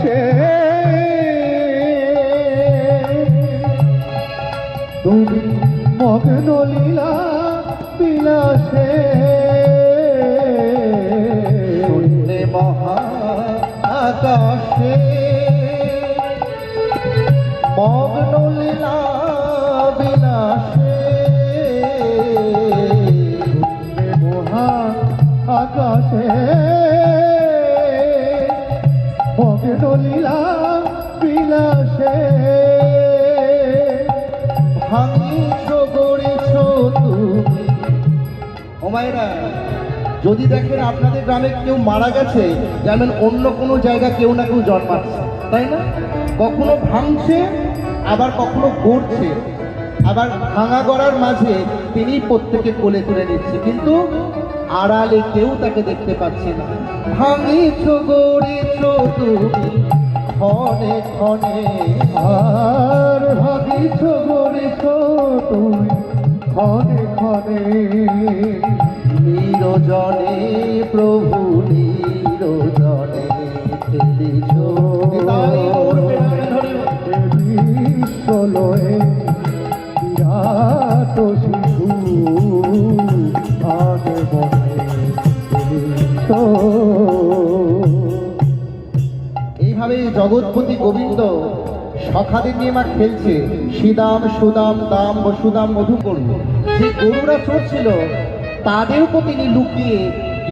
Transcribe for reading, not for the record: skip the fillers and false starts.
আকাশে তুমি মগ্ন লীলা বিলাসে শূন্যে মহা আকাশে মগ্ন লীলা বিলাসে শূন্যে মহা আকাশে মগ্ন লীলা বিলাসে ভাঙিছ গড়েছ তুমি। ও মায়েরা, যদি দেখেন আপনাদের গ্রামে কেউ মারা গেছে, যেমন অন্য কোনো জায়গা কেউ না কেউ জন্মাচ্ছে, তাই না? কখনো ভাঙছে, আবার কখনো গড়ছে, আবার ভাঙা গড়ার মাঝে তিনি প্রত্যেকে কোলে তুলে নিচ্ছে, কিন্তু আড়ালে কেউ তাকে দেখতে পাচ্ছে না। ভাঙিছ গড়েছ তুমি ক্ষণে ক্ষণে, আর ভাবিছ গড়েছ তুমি ক্ষণে ক্ষণে নিরজনে প্রভু নিরজনে খেলিছ। বিশ্বলয়ে বিরাট শিশু আগে বনে এইভাবে জগৎপতি গোবিন্দ সখাদের নিয়ে মা খেলছে। শ্রীদাম সুদাম দাম বসুদাম মধু করব, যে গরুরা চড়ছিল তাদেরও তিনি লুকিয়ে